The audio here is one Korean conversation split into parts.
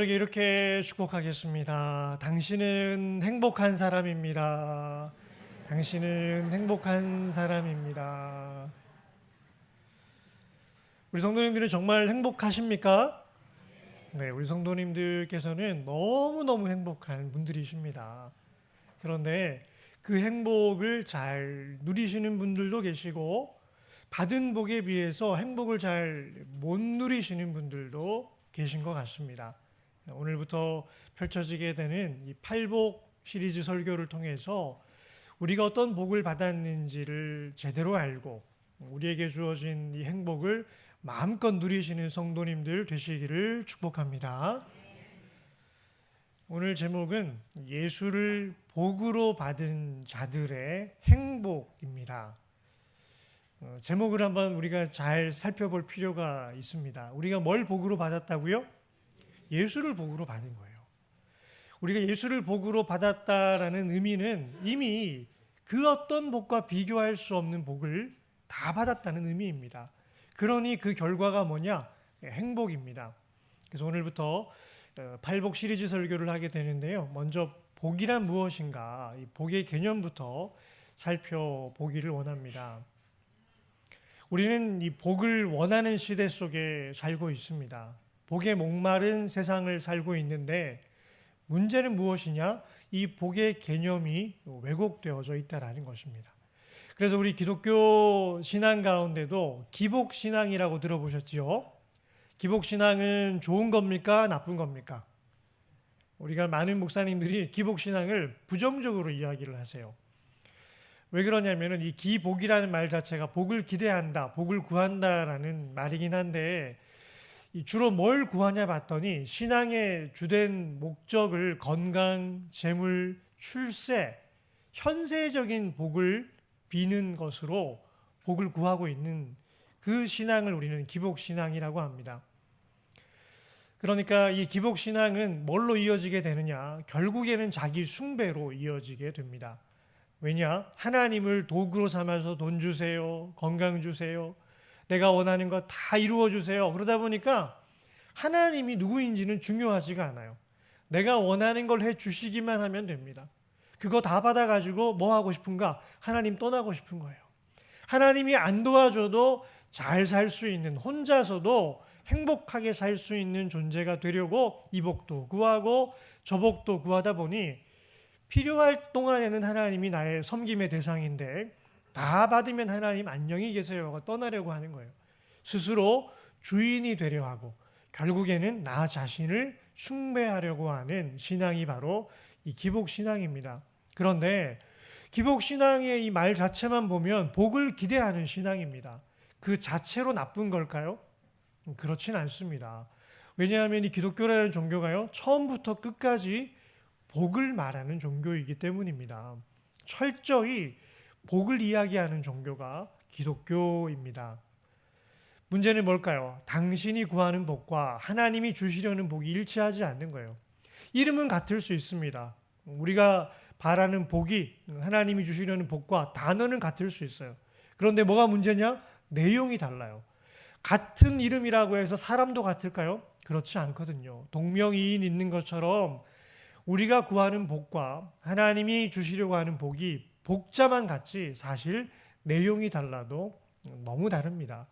이렇게 축복하겠습니다. 당신은 행복한 사람입니다. 당신은 행복한 사람입니다. 우리 성도님들은 정말 행복하십니까? 네, 우리 성도님들께서는 너무너무 행복한 분들이십니다. 그런데 그 행복을 잘 누리시는 분들도 계시고, 받은 복에 비해서 행복을 잘 못 누리시는 분들도 계신 것 같습니다. 오늘부터 펼쳐지게 되는 이 팔복 시리즈 설교를 통해서 우리가 어떤 복을 받았는지를 제대로 알고 우리에게 주어진 이 행복을 마음껏 누리시는 성도님들 되시기를 축복합니다. 오늘 제목은 예수를 복으로 받은 자들의 행복입니다. 제목을 한번 우리가 잘 살펴볼 필요가 있습니다. 우리가 뭘 복으로 받았다고요? 예수를 복으로 받은 거예요. 우리가 예수를 복으로 받았다라는 의미는 이미 그 어떤 복과 비교할 수 없는 복을 다 받았다는 의미입니다. 그러니 그 결과가 뭐냐? 행복입니다. 그래서 오늘부터 팔복 시리즈 설교를 하게 되는데요. 먼저 복이란 무엇인가? 이 복의 개념부터 살펴보기를 원합니다. 우리는 이 복을 원하는 시대 속에 살고 있습니다. 복에 목마른 세상을 살고 있는데 문제는 무엇이냐? 이 복의 개념이 왜곡되어져 있다는 것입니다. 그래서 우리 기독교 신앙 가운데도 기복신앙이라고 들어보셨지요? 기복신앙은 좋은 겁니까? 나쁜 겁니까? 우리가 많은 목사님들이 기복신앙을 부정적으로 이야기를 하세요. 왜 그러냐면은 이 기복이라는 말 자체가 복을 기대한다, 복을 구한다라는 말이긴 한데 주로 뭘 구하냐 봤더니 신앙의 주된 목적을 건강, 재물, 출세, 현세적인 복을 비는 것으로 복을 구하고 있는 그 신앙을 우리는 기복신앙이라고 합니다. 그러니까 이 기복신앙은 뭘로 이어지게 되느냐? 결국에는 자기 숭배로 이어지게 됩니다. 왜냐? 하나님을 도구로 삼아서 돈 주세요, 건강 주세요, 내가 원하는 거 다 이루어 주세요. 그러다 보니까 하나님이 누구인지는 중요하지가 않아요. 내가 원하는 걸 해 주시기만 하면 됩니다. 그거 다 받아가지고 뭐 하고 싶은가? 하나님 떠나고 싶은 거예요. 하나님이 안 도와줘도 잘 살 수 있는, 혼자서도 행복하게 살 수 있는 존재가 되려고 이 복도 구하고 저 복도 구하다 보니 필요할 동안에는 하나님이 나의 섬김의 대상인데 다 받으면 하나님 안녕히 계세요가 떠나려고 하는 거예요. 스스로 주인이 되려 하고 결국에는 나 자신을 숭배하려고 하는 신앙이 바로 이 기복신앙입니다. 그런데 기복신앙의 이 말 자체만 보면 복을 기대하는 신앙입니다. 그 자체로 나쁜 걸까요? 그렇진 않습니다. 왜냐하면 이 기독교라는 종교가요, 처음부터 끝까지 복을 말하는 종교이기 때문입니다. 철저히 복을 이야기하는 종교가 기독교입니다. 문제는 뭘까요? 당신이 구하는 복과 하나님이 주시려는 복이 일치하지 않는 거예요. 이름은 같을 수 있습니다. 우리가 바라는 복이 하나님이 주시려는 복과 단어는 같을 수 있어요. 그런데 뭐가 문제냐? 내용이 달라요. 같은 이름이라고 해서 사람도 같을까요? 그렇지 않거든요. 동명이인 있는 것처럼 우리가 구하는 복과 하나님이 주시려고 하는 복이 복자만 같지 사실 내용이 달라도 너무 다릅니다.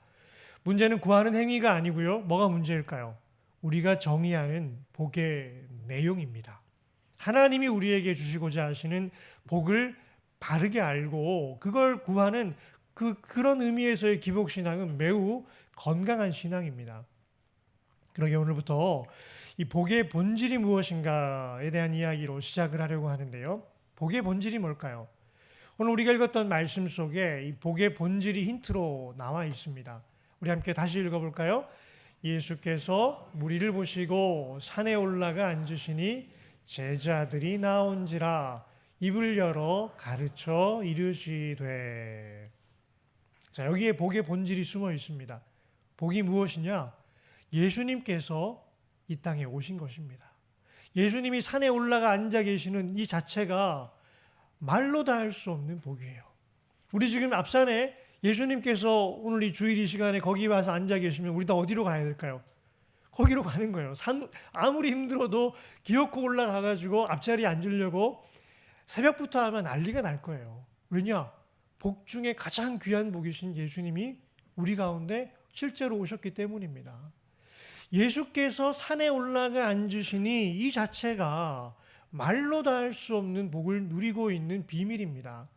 문제는 구하는 행위가 아니고요. 뭐가 문제일까요? 우리가 정의하는 복의 내용입니다. 하나님이 우리에게 주시고자 하시는 복을 바르게 알고 그걸 구하는 그런 의미에서의 기복신앙은 매우 건강한 신앙입니다. 그러게 오늘부터 이 복의 본질이 무엇인가에 대한 이야기로 시작을 하려고 하는데요. 복의 본질이 뭘까요? 오늘 우리가 읽었던 말씀 속에 이 복의 본질이 힌트로 나와 있습니다. 우리 함께 다시 읽어볼까요? 예수께서 무리를 보시고 산에 올라가 앉으시니 제자들이 나온지라 입을 열어 가르쳐 이르시되. 자, 여기에 복의 본질이 숨어 있습니다. 복이 무엇이냐? 예수님께서 이 땅에 오신 것입니다. 예수님이 산에 올라가 앉아 계시는 이 자체가 말로 다 할 수 없는 복이에요. 우리 지금 앞산에 예수님께서 오늘 이 주일 이 시간에 거기 와서 앉아 계시면 우리 다 어디로 가야 될까요? 거기로 가는 거예요. 아무리 힘들어도 기어코 올라가가지고 앞자리에 앉으려고 새벽부터 하면 난리가 날 거예요. 왜냐? 복 중에 가장 귀한 복이신 예수님이 우리 가운데 실제로 오셨기 때문입니다. 예수께서 산에 올라가 앉으시니 이 자체가 말로 다 할 수 없는 복을 누리고 있는 비밀입니다.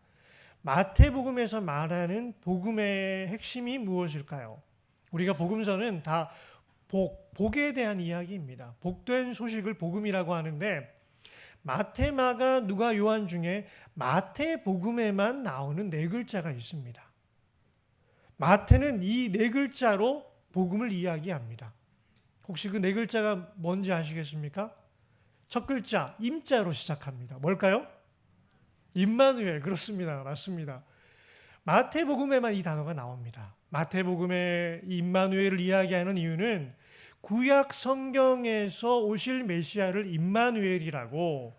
마태복음에서 말하는 복음의 핵심이 무엇일까요? 우리가 복음서는 다 복에 대한 이야기입니다. 복된 소식을 복음이라고 하는데 마태, 마가, 누가, 요한 중에 마태복음에만 나오는 네 글자가 있습니다. 마태는 이 네 글자로 복음을 이야기합니다. 혹시 그 네 글자가 뭔지 아시겠습니까? 첫 글자 임자로 시작합니다. 뭘까요? 임마누엘. 그렇습니다. 맞습니다. 마태복음에만 이 단어가 나옵니다. 마태복음의 임마누엘을 이야기하는 이유는 구약 성경에서 오실 메시아를 임마누엘이라고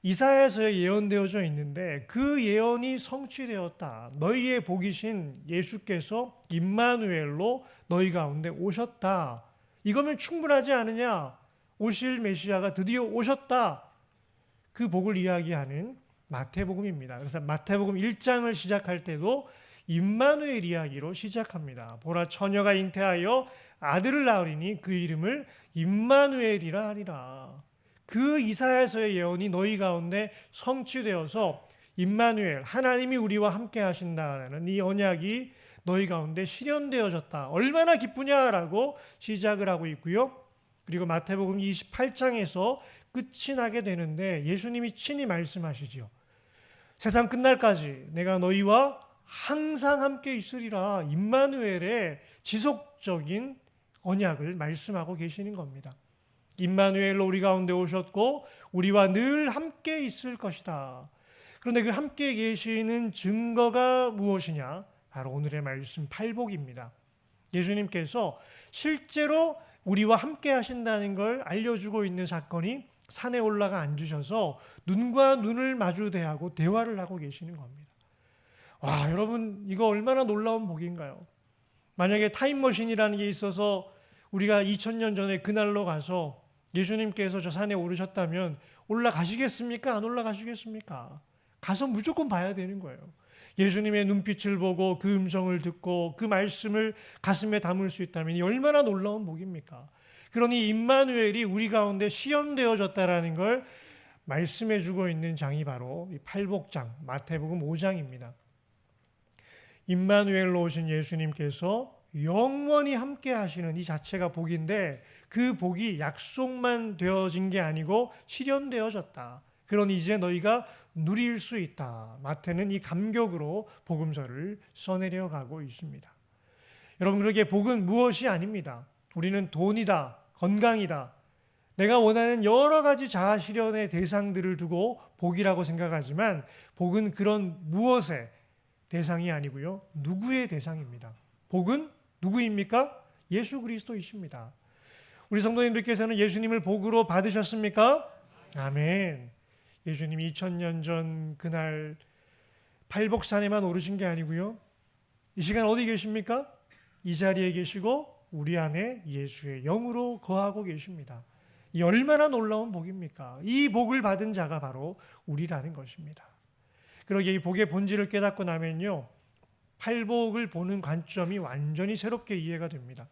이사야서에 예언되어져 있는데 그 예언이 성취되었다. 너희의 복이신 예수께서 임마누엘로 너희 가운데 오셨다. 이거면 충분하지 않으냐? 오실 메시아가 드디어 오셨다. 그 복을 이야기하는 마태복음입니다. 그래서 마태복음 1장을 시작할 때도 임마누엘 이야기로 시작합니다. 보라 처녀가 잉태하여 아들을 낳으리니 그 이름을 임마누엘이라 하리라. 그 이사야서의 예언이 너희 가운데 성취되어서 임마누엘 하나님이 우리와 함께 하신다라는 이 언약이 너희 가운데 실현되어졌다. 얼마나 기쁘냐라고 시작을 하고 있고요. 그리고 마태복음 28장에서 끝이 나게 되는데 예수님이 친히 말씀하시죠. 세상 끝날까지 내가 너희와 항상 함께 있으리라. 임마누엘의 지속적인 언약을 말씀하고 계시는 겁니다. 임마누엘로 우리 가운데 오셨고 우리와 늘 함께 있을 것이다. 그런데 그 함께 계시는 증거가 무엇이냐? 바로 오늘의 말씀 팔복입니다. 예수님께서 실제로 우리와 함께 하신다는 걸 알려주고 있는 사건이 산에 올라가 앉으셔서 눈과 눈을 마주대하고 대화를 하고 계시는 겁니다. 와, 여러분 이거 얼마나 놀라운 복인가요? 만약에 타임머신이라는 게 있어서 우리가 2000년 전에 그날로 가서 예수님께서 저 산에 오르셨다면 올라가시겠습니까? 안 올라가시겠습니까? 가서 무조건 봐야 되는 거예요. 예수님의 눈빛을 보고 그 음성을 듣고 그 말씀을 가슴에 담을 수 있다면 이 얼마나 놀라운 복입니까? 그러니 임마누엘이 우리 가운데 시험되어졌다라는 걸 말씀해 주고 있는 장이 바로 이 팔복장 마태복음 5장입니다. 임마누엘로 오신 예수님께서 영원히 함께 하시는 이 자체가 복인데 그 복이 약속만 되어진 게 아니고 실현되어졌다. 그러니 이제 너희가 누릴 수 있다. 마태는 이 감격으로 복음서를 써내려 가고 있습니다. 여러분, 그러기에 복은 무엇이 아닙니다. 우리는 돈이다, 건강이다, 내가 원하는 여러 가지 자아 실현의 대상들을 두고 복이라고 생각하지만 복은 그런 무엇의 대상이 아니고요. 누구의 대상입니다. 복은 누구입니까? 예수 그리스도이십니다. 우리 성도님들께서는 예수님을 복으로 받으셨습니까? 아멘. 예수님이 2000년 전 그날 팔복산에만 오르신 게 아니고요. 이 시간 어디 계십니까? 이 자리에 계시고 우리 안에 예수의 영으로 거하고 계십니다. 이 얼마나 놀라운 복입니까? 이 복을 받은 자가 바로 우리라는 것입니다. 그러기에 이 복의 본질을 깨닫고 나면요, 팔복을 보는 관점이 완전히 새롭게 이해가 됩니다.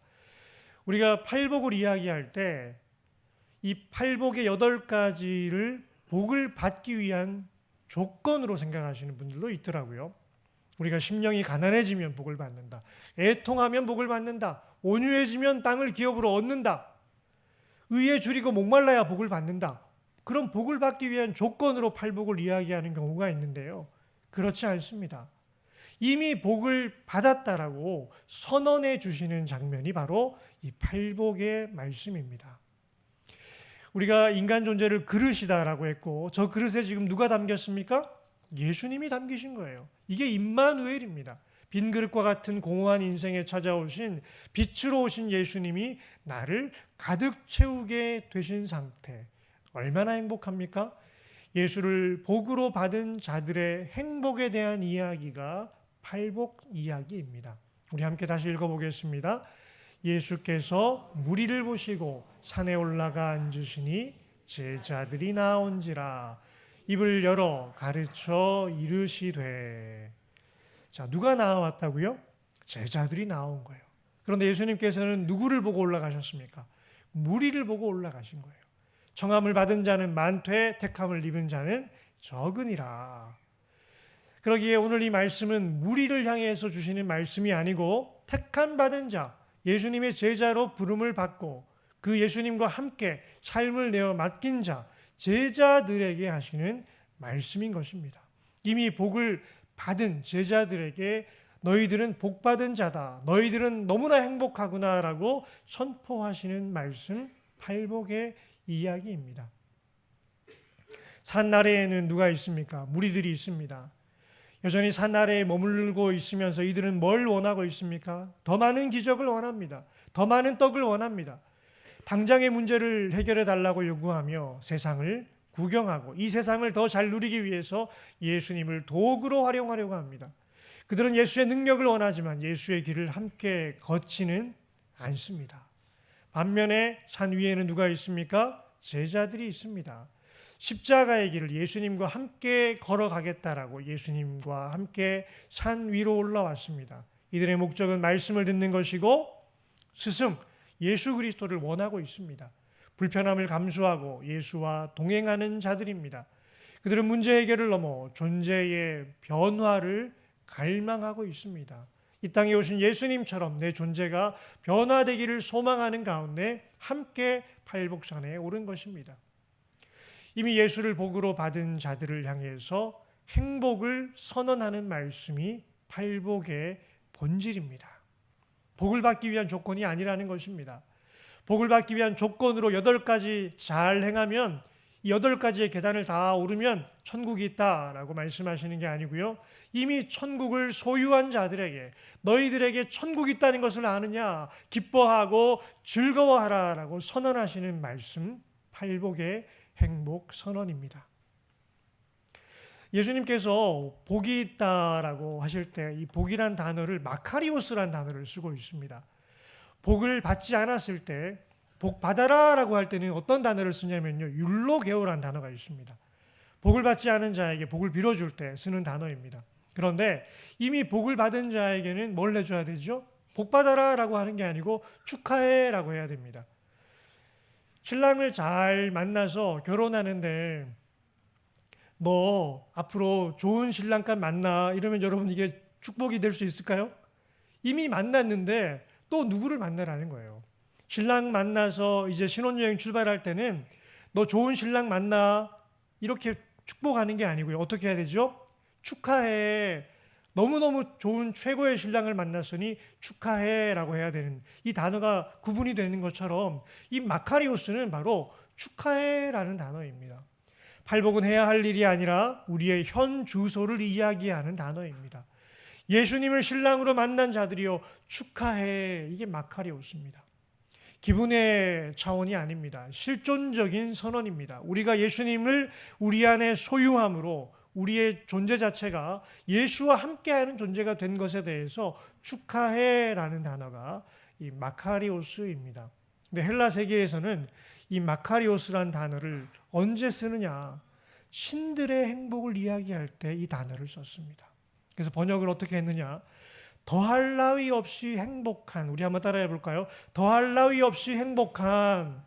우리가 팔복을 이야기할 때 이 팔복의 8가지를 복을 받기 위한 조건으로 생각하시는 분들도 있더라고요. 우리가 심령이 가난해지면 복을 받는다. 애통하면 복을 받는다. 온유해지면 땅을 기업으로 얻는다. 의에 줄이고 목말라야 복을 받는다. 그런 복을 받기 위한 조건으로 팔복을 이야기하는 경우가 있는데요. 그렇지 않습니다. 이미 복을 받았다라고 선언해 주시는 장면이 바로 이 팔복의 말씀입니다. 우리가 인간 존재를 그릇이다라고 했고 저 그릇에 지금 누가 담겼습니까? 예수님이 담기신 거예요. 이게 임마누엘입니다. 빈 그릇과 같은 공허한 인생에 찾아오신 빛으로 오신 예수님이 나를 가득 채우게 되신 상태. 얼마나 행복합니까? 예수를 복으로 받은 자들의 행복에 대한 이야기가 팔복 이야기입니다. 우리 함께 다시 읽어보겠습니다. 예수께서 무리를 보시고 산에 올라가 앉으시니 제자들이 나온지라. 입을 열어 가르쳐 이르시되. 자, 누가 나왔다고요? 제자들이 나온 거예요. 그런데 예수님께서는 누구를 보고 올라가셨습니까? 무리를 보고 올라가신 거예요. 청함을 받은 자는 많되 택함을 입은 자는 적으니라. 그러기에 오늘 이 말씀은 무리를 향해서 주시는 말씀이 아니고 택함 받은 자, 예수님의 제자로 부름을 받고 그 예수님과 함께 삶을 내어 맡긴 자, 제자들에게 하시는 말씀인 것입니다. 이미 복을 받은 제자들에게 너희들은 복받은 자다, 너희들은 너무나 행복하구나라고 선포하시는 말씀, 팔복의 이야기입니다. 산 아래에는 누가 있습니까? 무리들이 있습니다. 여전히 산 아래에 머물고 있으면서 이들은 뭘 원하고 있습니까? 더 많은 기적을 원합니다. 더 많은 떡을 원합니다. 당장의 문제를 해결해 달라고 요구하며 세상을 구경하고 이 세상을 더 잘 누리기 위해서 예수님을 도구로 활용하려고 합니다. 그들은 예수의 능력을 원하지만 예수의 길을 함께 걷지는 않습니다. 반면에 산 위에는 누가 있습니까? 제자들이 있습니다. 십자가의 길을 예수님과 함께 걸어가겠다라고 예수님과 함께 산 위로 올라왔습니다. 이들의 목적은 말씀을 듣는 것이고 스승 예수 그리스도를 원하고 있습니다. 불편함을 감수하고 예수와 동행하는 자들입니다. 그들은 문제 해결을 넘어 존재의 변화를 갈망하고 있습니다. 이 땅에 오신 예수님처럼 내 존재가 변화되기를 소망하는 가운데 함께 팔복산에 오른 것입니다. 이미 예수를 복으로 받은 자들을 향해서 행복을 선언하는 말씀이 팔복의 본질입니다. 복을 받기 위한 조건이 아니라는 것입니다. 복을 받기 위한 조건으로 8가지 잘 행하면 이 8가지의 계단을 다 오르면 천국이 있다라고 말씀하시는 게 아니고요. 이미 천국을 소유한 자들에게 너희들에게 천국이 있다는 것을 아느냐 기뻐하고 즐거워하라라고 선언하시는 말씀 팔복의 행복 선언입니다. 예수님께서 복이 있다라고 하실 때 이 복이란 단어를 마카리오스란 단어를 쓰고 있습니다. 복을 받지 않았을 때 복 받아라라고 할 때는 어떤 단어를 쓰냐면요. 율로게오라는 단어가 있습니다. 복을 받지 않은 자에게 복을 빌어줄 때 쓰는 단어입니다. 그런데 이미 복을 받은 자에게는 뭘 해줘야 되죠? 복 받아라라고 하는 게 아니고 축하해라고 해야 됩니다. 신랑을 잘 만나서 결혼하는데 너 앞으로 좋은 신랑감 만나 이러면 여러분 이게 축복이 될 수 있을까요? 이미 만났는데 또 누구를 만나라는 거예요. 신랑 만나서 이제 신혼여행 출발할 때는 너 좋은 신랑 만나 이렇게 축복하는 게 아니고요. 어떻게 해야 되죠? 축하해. 너무너무 좋은 최고의 신랑을 만났으니 축하해라고 해야 되는 이 단어가 구분이 되는 것처럼 이 마카리오스는 바로 축하해라는 단어입니다. 팔복은 해야 할 일이 아니라 우리의 현 주소를 이야기하는 단어입니다. 예수님을 신랑으로 만난 자들이요 축하해. 이게 마카리오스입니다. 기분의 차원이 아닙니다. 실존적인 선언입니다. 우리가 예수님을 우리 안에 소유함으로 우리의 존재 자체가 예수와 함께하는 존재가 된 것에 대해서 축하해라는 단어가 이 마카리오스입니다. 근데 헬라 세계에서는 이 마카리오스란 단어를 언제 쓰느냐? 신들의 행복을 이야기할 때 이 단어를 썼습니다. 그래서 번역을 어떻게 했느냐? 더할 나위 없이 행복한, 우리 한번 따라해 볼까요? 더할 나위 없이 행복한.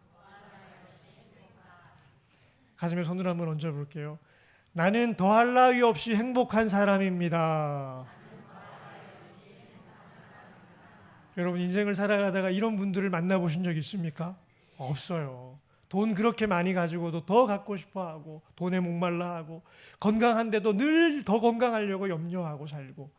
가슴에 손을 한번 얹어 볼게요. 나는 더할 나위 없이 행복한 사람입니다. 여러분 인생을 살아가다가 이런 분들을 만나보신 적 있습니까? 없어요. 돈 그렇게 많이 가지고도 더 갖고 싶어하고 돈에 목말라하고 건강한데도 늘 더 건강하려고 염려하고 살고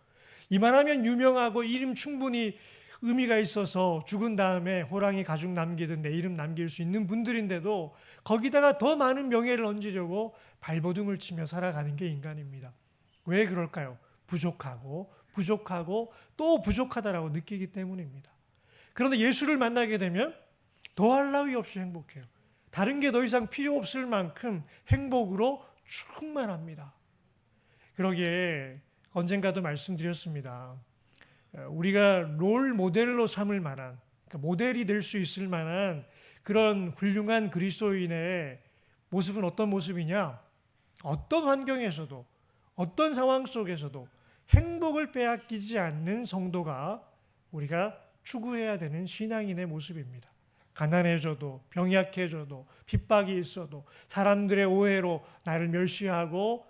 이만하면 유명하고 이름 충분히 의미가 있어서 죽은 다음에 호랑이 가죽 남기든 내 이름 남길 수 있는 분들인데도 거기다가 더 많은 명예를 얹으려고 발버둥을 치며 살아가는 게 인간입니다. 왜 그럴까요? 부족하고 또 부족하다라고 느끼기 때문입니다. 그런데 예수를 만나게 되면 더할 나위 없이 행복해요. 다른 게 더 이상 필요 없을 만큼 행복으로 충만합니다. 그러기에 언젠가도 말씀드렸습니다. 우리가 롤 모델로 삼을 만한 그러니까 모델이 될 수 있을 만한 그런 훌륭한 그리스도인의 모습은 어떤 모습이냐? 어떤 환경에서도 어떤 상황 속에서도 행복을 빼앗기지 않는 성도가 우리가 추구해야 되는 신앙인의 모습입니다. 가난해져도 병약해져도 핍박이 있어도 사람들의 오해로 나를 멸시하고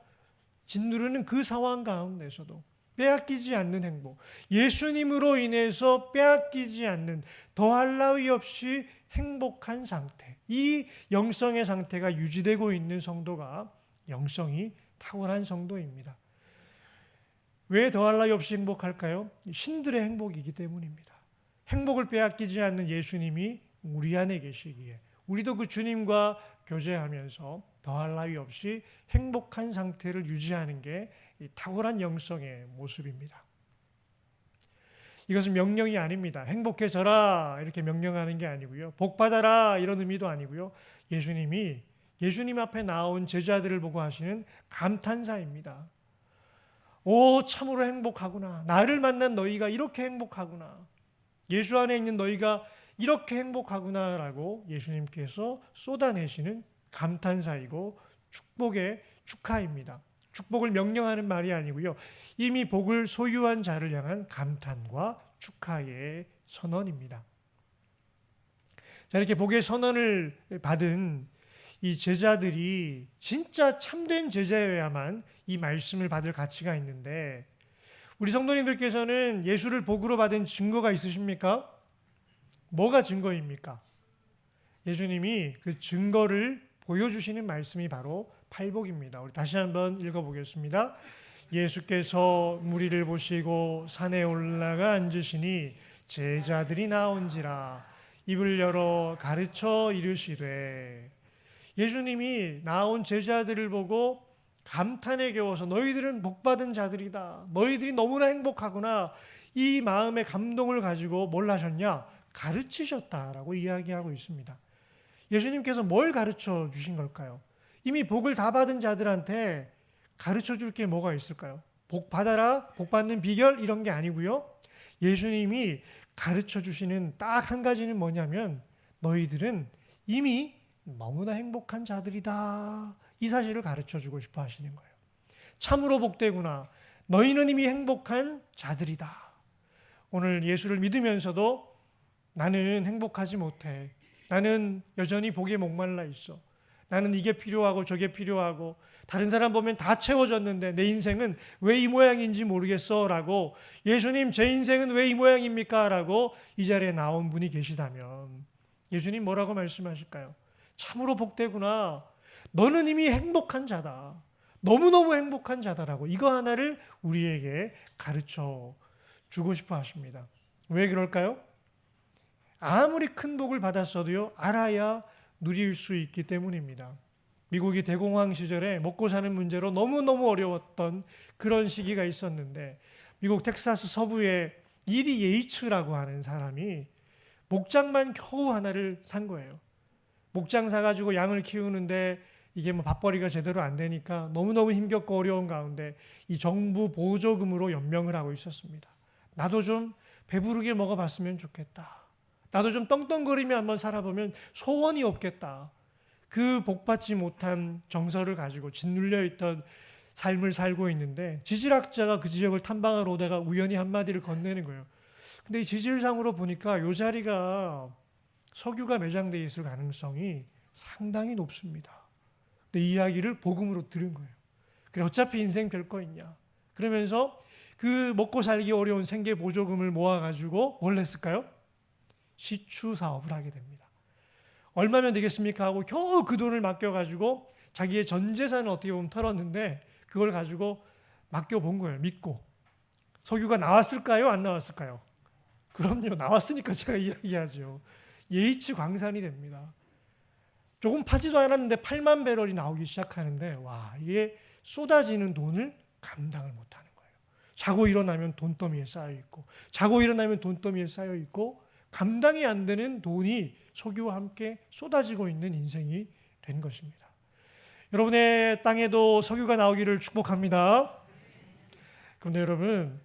짓누르는 그 상황 가운데서도 빼앗기지 않는 행복, 예수님으로 인해서 빼앗기지 않는 더할 나위 없이 행복한 상태, 이 영성의 상태가 유지되고 있는 성도가 영성이 탁월한 성도입니다. 왜 더할 나위 없이 행복할까요? 신들의 행복이기 때문입니다. 행복을 빼앗기지 않는 예수님이 우리 안에 계시기에 우리도 그 주님과 교제하면서 더할 나위 없이 행복한 상태를 유지하는 게 이 탁월한 영성의 모습입니다. 이것은 명령이 아닙니다. 행복해져라 이렇게 명령하는 게 아니고요. 복 받아라 이런 의미도 아니고요. 예수님이 예수님 앞에 나온 제자들을 보고 하시는 감탄사입니다. 오, 참으로 행복하구나. 나를 만난 너희가 이렇게 행복하구나. 예수 안에 있는 너희가 이렇게 행복하구나라고 예수님께서 쏟아내시는 감탄사이고 축복의 축하입니다. 축복을 명령하는 말이 아니고요. 이미 복을 소유한 자를 향한 감탄과 축하의 선언입니다. 자, 이렇게 복의 선언을 받은 이 제자들이 진짜 참된 제자여야만 이 말씀을 받을 가치가 있는데, 우리 성도님들께서는 예수를 복으로 받은 증거가 있으십니까? 뭐가 증거입니까? 예수님이 그 증거를 보여주시는 말씀이 바로 팔복입니다. 우리 다시 한번 읽어보겠습니다. 예수께서 무리를 보시고 산에 올라가 앉으시니 제자들이 나온지라 입을 열어 가르쳐 이르시되, 예수님이 나온 제자들을 보고 감탄에 겨워서 너희들은 복받은 자들이다. 너희들이 너무나 행복하구나. 이 마음의 감동을 가지고 뭘 하셨냐? 가르치셨다라고 이야기하고 있습니다. 예수님께서 뭘 가르쳐 주신 걸까요? 이미 복을 다 받은 자들한테 가르쳐 줄 게 뭐가 있을까요? 복 받아라, 복 받는 비결 이런 게 아니고요. 예수님이 가르쳐 주시는 딱 한 가지는 뭐냐면 너희들은 이미 너무나 행복한 자들이다. 이 사실을 가르쳐 주고 싶어 하시는 거예요. 참으로 복되구나. 너희는 이미 행복한 자들이다. 오늘 예수를 믿으면서도 나는 행복하지 못해. 나는 여전히 복에 목말라 있어. 나는 이게 필요하고 저게 필요하고 다른 사람 보면 다 채워졌는데 내 인생은 왜 이 모양인지 모르겠어 라고, 예수님 제 인생은 왜 이 모양입니까? 라고 이 자리에 나온 분이 계시다면 예수님 뭐라고 말씀하실까요? 참으로 복되구나. 너는 이미 행복한 자다. 너무너무 행복한 자다라고 이거 하나를 우리에게 가르쳐 주고 싶어 하십니다. 왜 그럴까요? 아무리 큰 복을 받았어도요, 알아야 누릴 수 있기 때문입니다. 미국이 대공황 시절에 먹고 사는 문제로 너무너무 어려웠던 그런 시기가 있었는데, 미국 텍사스 서부에 이리 예이츠라고 하는 사람이 목장만 겨우 하나를 산 거예요. 목장 사가지고 양을 키우는데 이게 뭐 밥벌이가 제대로 안 되니까 너무너무 힘겹고 어려운 가운데 이 정부 보조금으로 연명을 하고 있었습니다. 나도 좀 배부르게 먹어봤으면 좋겠다. 나도 좀 떵떵거리며 한번 살아보면 소원이 없겠다. 그 복받지 못한 정서를 가지고 짓눌려 있던 삶을 살고 있는데, 지질학자가 그 지역을 탐방하러 오다가 우연히 한마디를 건네는 거예요. 근데 이 지질상으로 보니까 이 자리가 석유가 매장되어 있을 가능성이 상당히 높습니다. 근데 이 이야기를 복음으로 들은 거예요. 그래, 어차피 인생 별거 있냐. 그러면서 그 먹고 살기 어려운 생계 보조금을 모아가지고 뭘 했을까요? 시추 사업을 하게 됩니다. 얼마면 되겠습니까? 하고 겨우 그 돈을 맡겨가지고 자기의 전 재산을 어떻게 보면 털었는데 그걸 가지고 맡겨본 거예요. 믿고. 석유가 나왔을까요? 안 나왔을까요? 그럼요. 나왔으니까 제가 이야기하죠. 예이츠 광산이 됩니다. 조금 파지도 않았는데 8만 배럴이 나오기 시작하는데, 와, 이게 쏟아지는 돈을 감당을 못하는 거예요. 자고 일어나면 돈더미에 쌓여 있고, 자고 일어나면 돈더미에 쌓여 있고, 감당이 안 되는 돈이 석유와 함께 쏟아지고 있는 인생이 된 것입니다. 여러분의 땅에도 석유가 나오기를 축복합니다. 그런데 여러분,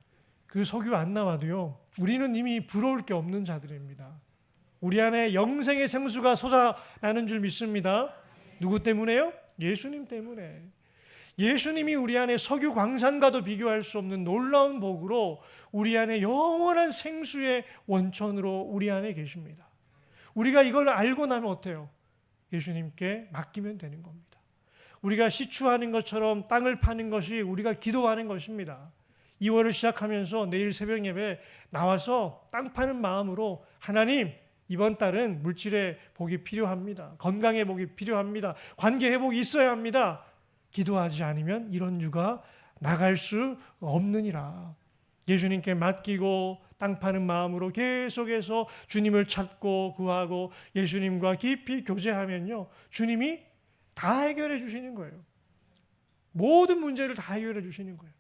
그 석유 안 나와도요, 우리는 이미 부러울 게 없는 자들입니다. 우리 안에 영생의 생수가 솟아나는 줄 믿습니다. 누구 때문에요? 예수님 때문에. 예수님이 우리 안에 석유 광산과도 비교할 수 없는 놀라운 복으로 우리 안에 영원한 생수의 원천으로 우리 안에 계십니다. 우리가 이걸 알고 나면 어때요? 예수님께 맡기면 되는 겁니다. 우리가 시추하는 것처럼 땅을 파는 것이 우리가 기도하는 것입니다. 2월을 시작하면서 내일 새벽 예배 나와서 땅 파는 마음으로 하나님, 이번 달은 물질의 복이 필요합니다. 건강의 복이 필요합니다. 관계 회복이 있어야 합니다. 기도하지 않으면 이런 유가 나갈 수 없느니라. 예수님께 맡기고 땅 파는 마음으로 계속해서 주님을 찾고 구하고 예수님과 깊이 교제하면요, 주님이 다 해결해 주시는 거예요. 모든 문제를 다 해결해 주시는 거예요.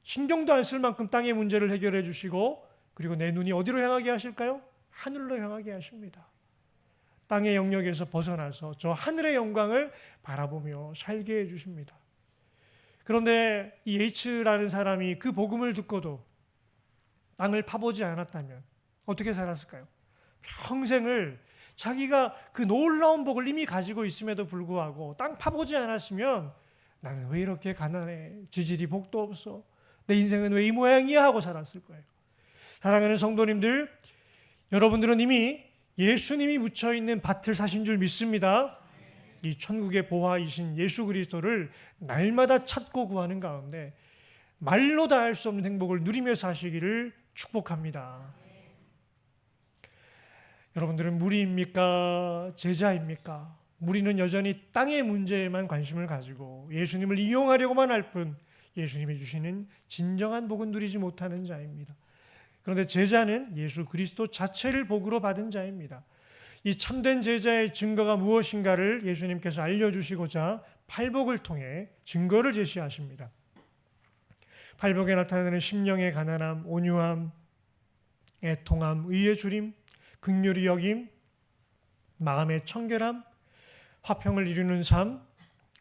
신경도 안 쓸 만큼 땅의 문제를 해결해 주시고, 그리고 내 눈이 어디로 향하게 하실까요? 하늘로 향하게 하십니다. 땅의 영역에서 벗어나서 저 하늘의 영광을 바라보며 살게 해주십니다. 그런데 이 H라는 사람이 그 복음을 듣고도 땅을 파보지 않았다면 어떻게 살았을까요? 평생을 자기가 그 놀라운 복을 이미 가지고 있음에도 불구하고 땅 파보지 않았으면 나는 왜 이렇게 가난해? 지질이 복도 없어. 내 인생은 왜 이 모양이야? 하고 살았을 거예요. 사랑하는 성도님들, 여러분들은 이미 예수님이 묻혀있는 밭을 사신 줄 믿습니다. 이 천국의 보화이신 예수 그리스도를 날마다 찾고 구하는 가운데 말로 다 할 수 없는 행복을 누리며 사시기를 축복합니다. 여러분들은 무리입니까? 제자입니까? 무리는 여전히 땅의 문제에만 관심을 가지고 예수님을 이용하려고만 할 뿐 예수님이 주시는 진정한 복은 누리지 못하는 자입니다. 그런데 제자는 예수 그리스도 자체를 복으로 받은 자입니다. 이 참된 제자의 증거가 무엇인가를 예수님께서 알려주시고자 팔복을 통해 증거를 제시하십니다. 팔복에 나타나는 심령의 가난함, 온유함, 애통함, 의의 주림, 긍휼히 여김, 마음의 청결함, 화평을 이루는 삶,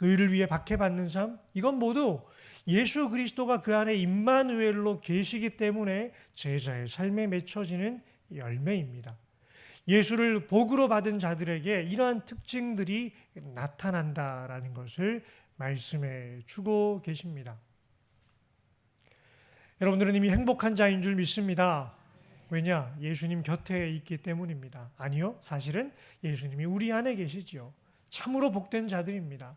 의를 위해 박해받는 삶, 이건 모두 예수 그리스도가 그 안에 임마누엘로 계시기 때문에 제자의 삶에 맺혀지는 열매입니다. 예수를 복으로 받은 자들에게 이러한 특징들이 나타난다라는 것을 말씀해 주고 계십니다. 여러분들은 이미 행복한 자인 줄 믿습니다. 왜냐? 예수님 곁에 있기 때문입니다. 아니요, 사실은 예수님이 우리 안에 계시지요. 참으로 복된 자들입니다.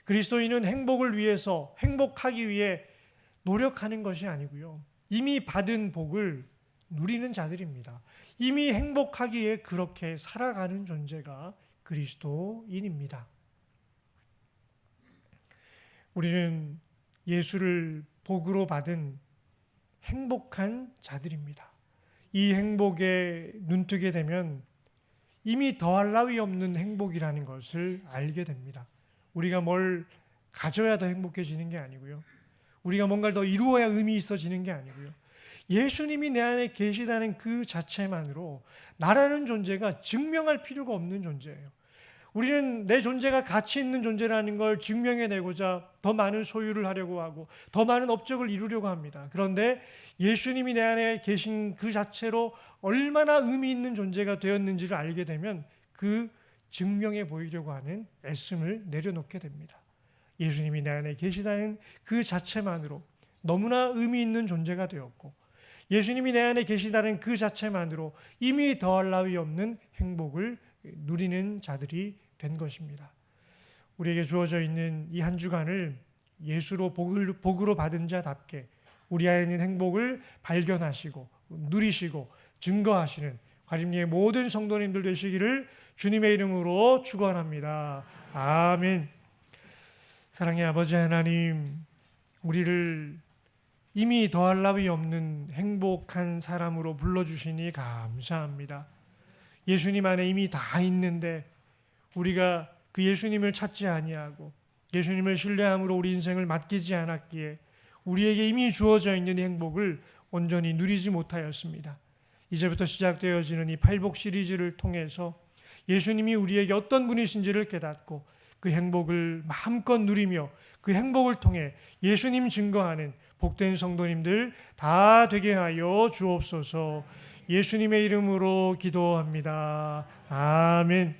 그리스도인은 행복을 위해서, 행복하기 위해 노력하는 것이 아니고요, 이미 받은 복을 누리는 자들입니다. 이미 행복하기에 그렇게 살아가는 존재가 그리스도인입니다. 우리는 예수를 복으로 받은 행복한 자들입니다. 이 행복에 눈뜨게 되면 이미 더할 나위 없는 행복이라는 것을 알게 됩니다. 우리가 뭘 가져야 더 행복해지는 게 아니고요, 우리가 뭔가를 더 이루어야 의미 있어지는 게 아니고요, 예수님이 내 안에 계시다는 그 자체만으로 나라는 존재가 증명할 필요가 없는 존재예요. 우리는 내 존재가 가치 있는 존재라는 걸 증명해내고자 더 많은 소유를 하려고 하고 더 많은 업적을 이루려고 합니다. 그런데 예수님이 내 안에 계신 그 자체로 얼마나 의미 있는 존재가 되었는지를 알게 되면 그 증명해 보이려고 하는 애씀을 내려놓게 됩니다. 예수님이 내 안에 계시다는 그 자체만으로 너무나 의미 있는 존재가 되었고, 예수님이 내 안에 계시다는 그 자체만으로 이미 더할 나위 없는 행복을 누리는 자들이 된 것입니다. 우리에게 주어져 있는 이 한 주간을 예수로 복으로 받은 자답게 우리 안에 있는 행복을 발견하시고 누리시고 증거하시는 과림리의 모든 성도님들 되시기를 주님의 이름으로 축원합니다. 아멘. 사랑의 아버지 하나님, 우리를 이미 더할 나위 없는 행복한 사람으로 불러주시니 감사합니다. 예수님 안에 이미 다 있는데 우리가 그 예수님을 찾지 아니하고 예수님을 신뢰함으로 우리 인생을 맡기지 않았기에 우리에게 이미 주어져 있는 행복을 온전히 누리지 못하였습니다. 이제부터 시작되어지는 이 팔복 시리즈를 통해서 예수님이 우리에게 어떤 분이신지를 깨닫고 그 행복을 마음껏 누리며 그 행복을 통해 예수님 증거하는 복된 성도님들 다 되게 하여 주옵소서. 예수님의 이름으로 기도합니다. 아멘.